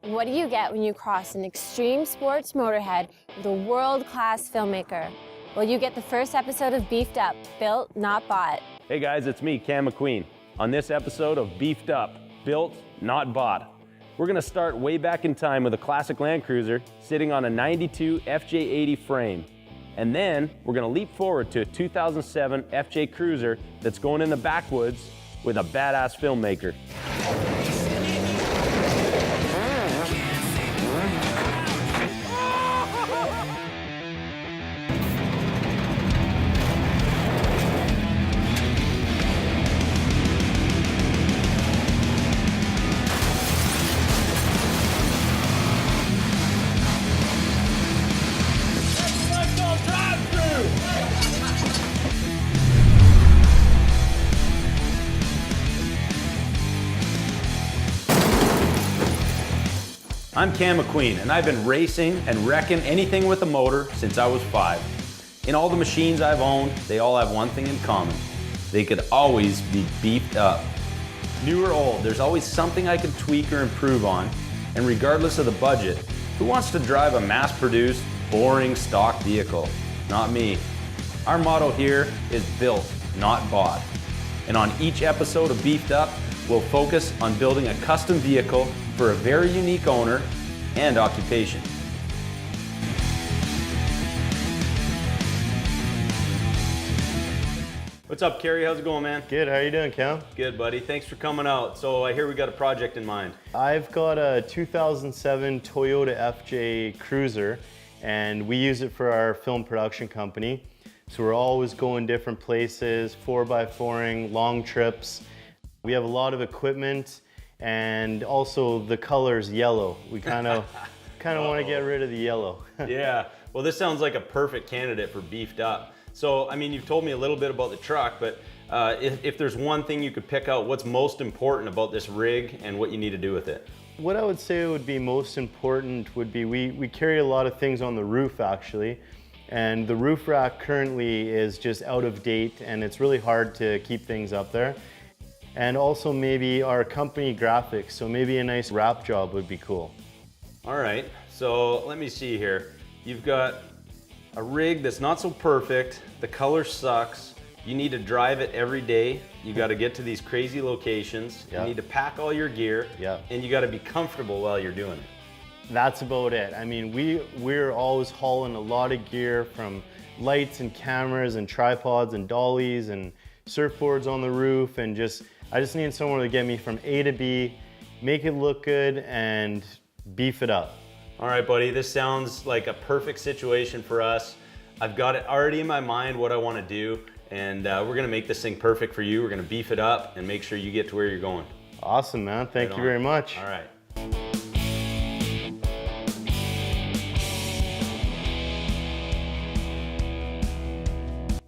What do you get when you cross an extreme sports motorhead with a world-class filmmaker? Well, you get the first episode of Beefed Up, built, not bought. Hey guys, it's me, Cam McQueen. On this episode of Beefed Up, built, not bought. We're gonna start way back in time with a classic Landcruiser sitting on a 92 FJ80 frame. And then we're gonna leap forward to a 2007 FJ Cruiser that's going in the backwoods with a badass filmmaker. I'm Cam McQueen, and I've been racing and wrecking anything with a motor since I was 5. In all the machines I've owned, they all have one thing in common. They could always be beefed up. New or old, there's always something I could tweak or improve on, and regardless of the budget, who wants to drive a mass-produced, boring stock vehicle? Not me. Our motto here is built, not bought. And on each episode of Beefed Up, we'll focus on building a custom vehicle for a very unique owner and occupation. What's up, Kerry? How's it going, man? Good, how are you doing, Cam? Good, buddy. Thanks for coming out. So I hear we got a project in mind. I've got a 2007 Toyota FJ Cruiser, and we use it for our film production company. So we're always going different places, 4x4ing, long trips. We have a lot of equipment, and also the color's yellow. We kind of want to get rid of the yellow. Yeah, well, this sounds like a perfect candidate for Beefed Up. So, I mean, you've told me a little bit about the truck, but if there's one thing you could pick out, what's most important about this rig and what you need to do with it? What I would say would be most important would be we carry a lot of things on the roof, actually. And the roof rack currently is just out of date, and it's really hard to keep things up there. And also maybe our company graphics, so maybe a nice wrap job would be cool. All right, so let me see here. You've got a rig that's not so perfect, the color sucks, you need to drive it every day, you gotta get to these crazy locations, Yep. You need to pack all your gear, Yep. And you gotta be comfortable while you're doing it. That's about it. I mean, we're always hauling a lot of gear, from lights and cameras and tripods and dollies and surfboards on the roof, and I just need someone to get me from A to B, make it look good, and beef it up. All right, buddy, this sounds like a perfect situation for us. I've got it already in my mind what I want to do, and we're gonna make this thing perfect for you. We're gonna beef it up and make sure you get to where you're going. Awesome, man. Thank you very much. All right.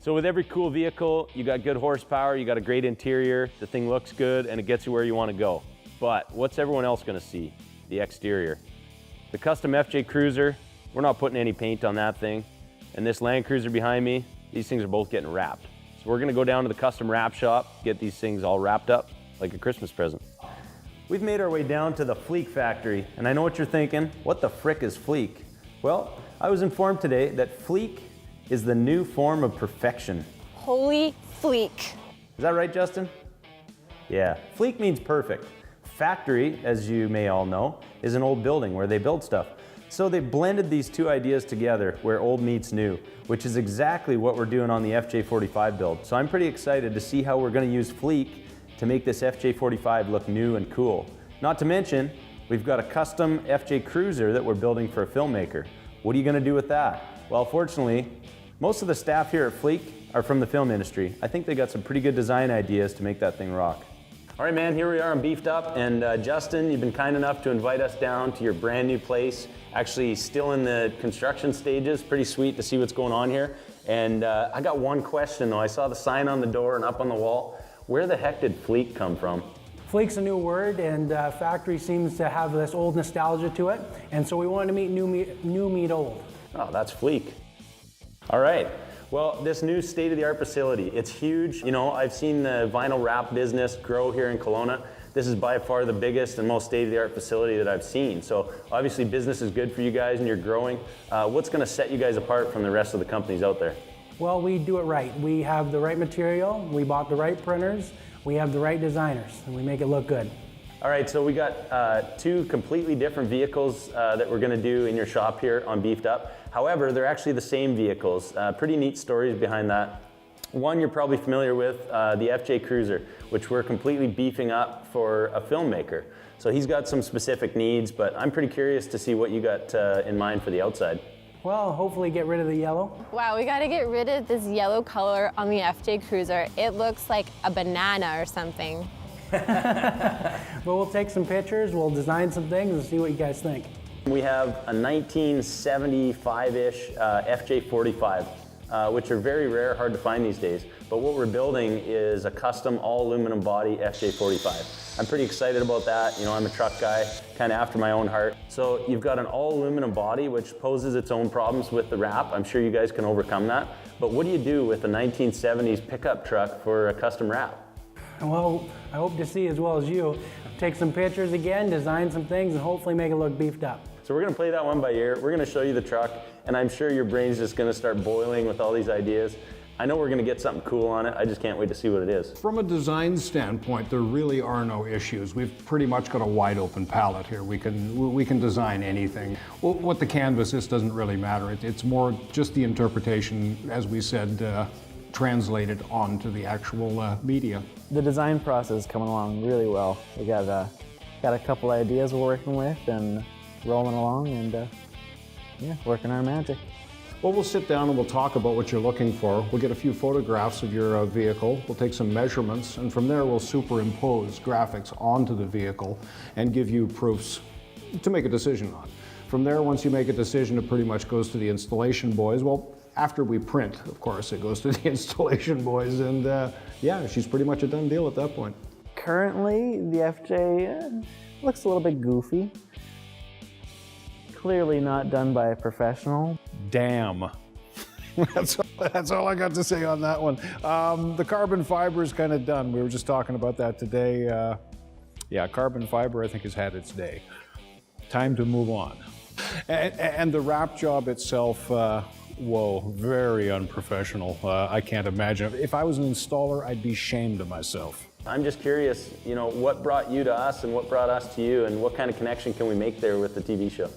So with every cool vehicle, you got good horsepower, you got a great interior, the thing looks good, and it gets you where you want to go. But what's everyone else going to see? The exterior. The custom FJ Cruiser, we're not putting any paint on that thing. And this Landcruiser behind me, these things are both getting wrapped. So we're going to go down to the custom wrap shop, get these things all wrapped up like a Christmas present. We've made our way down to the Fleek factory, and I know what you're thinking, what the frick is Fleek? Well, I was informed today that Fleek is the new form of perfection. Holy fleek. Is that right, Justin? Yeah, Fleek means perfect. Factory, as you may all know, is an old building where they build stuff. So they blended these two ideas together, where old meets new, which is exactly what we're doing on the FJ45 build. So I'm pretty excited to see how we're gonna use Fleek to make this FJ45 look new and cool. Not to mention, we've got a custom FJ Cruiser that we're building for a filmmaker. What are you gonna do with that? Well, fortunately, most of the staff here at Fleek are from the film industry. I think they got some pretty good design ideas to make that thing rock. All right, man, here we are on Beefed Up, and Justin, you've been kind enough to invite us down to your brand new place. Actually, still in the construction stages. Pretty sweet to see what's going on here. And I got one question though. I saw the sign on the door and up on the wall. Where the heck did Fleek come from? Fleek's a new word, and factory seems to have this old nostalgia to it, and so we wanted to meet new meet old. Oh, that's Fleek. All right. Well, this new state-of-the-art facility, it's huge. You know, I've seen the vinyl wrap business grow here in Kelowna. This is by far the biggest and most state-of-the-art facility that I've seen. So obviously business is good for you guys and you're growing. What's going to set you guys apart from the rest of the companies out there? Well, we do it right. We have the right material, we bought the right printers, we have the right designers, and we make it look good. All right, so we got two completely different vehicles that we're gonna do in your shop here on Beefed Up. However, they're actually the same vehicles. Pretty neat stories behind that. One you're probably familiar with, the FJ Cruiser, which we're completely beefing up for a filmmaker. So he's got some specific needs, but I'm pretty curious to see what you got in mind for the outside. Well, hopefully get rid of the yellow. Wow, we gotta get rid of this yellow color on the FJ Cruiser. It looks like a banana or something. But we'll take some pictures, we'll design some things and see what you guys think. We have a 1975-ish FJ45, which are very rare, hard to find these days. But what we're building is a custom all aluminum body FJ45. I'm pretty excited about that. You know, I'm a truck guy, kind of after my own heart. So you've got an all aluminum body, which poses its own problems with the wrap. I'm sure you guys can overcome that. But what do you do with a 1970s pickup truck for a custom wrap? Well, I hope to see as well as you. Take some pictures again, design some things, and hopefully make it look beefed up. So we're gonna play that one by ear. We're gonna show you the truck, and I'm sure your brain's just gonna start boiling with all these ideas. I know we're gonna get something cool on it. I just can't wait to see what it is. From a design standpoint, there really are no issues. We've pretty much got a wide open palette here. We can design anything. Well, what the canvas is doesn't really matter. It's more just the interpretation, as we said, translated onto the actual media. The design process is coming along really well. We got a couple ideas we're working with and rolling along and yeah, working our magic. Well, we'll sit down and we'll talk about what you're looking for. We'll get a few photographs of your vehicle. We'll take some measurements, and from there we'll superimpose graphics onto the vehicle and give you proofs to make a decision on. From there, once you make a decision, it pretty much goes to the installation boys. Well, after we print, of course, it goes to the installation boys, and yeah, she's pretty much a done deal at that point. Currently, the FJ looks a little bit goofy. Clearly not done by a professional. Damn. That's all I got to say on that one. The carbon fiber is kind of done. We were just talking about that today. Yeah, carbon fiber, I think, has had its day. Time to move on. And the wrap job itself, whoa, very unprofessional. I can't imagine. If I was an installer, I'd be ashamed of myself. I'm just curious, you know, what brought you to us and what brought us to you, and what kind of connection can we make there with the TV show?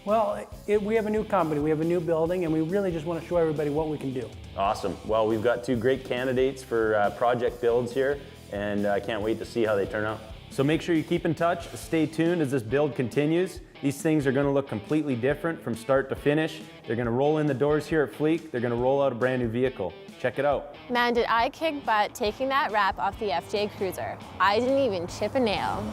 Well, we have a new company, we have a new building, and we really just want to show everybody what we can do. Awesome. Well, we've got two great candidates for project builds here, and I can't wait to see how they turn out. So make sure you keep in touch, stay tuned as this build continues. These things are gonna look completely different from start to finish. They're gonna roll in the doors here at Fleek. They're gonna roll out a brand new vehicle. Check it out. Man, did I kick butt taking that wrap off the FJ Cruiser. I didn't even chip a nail.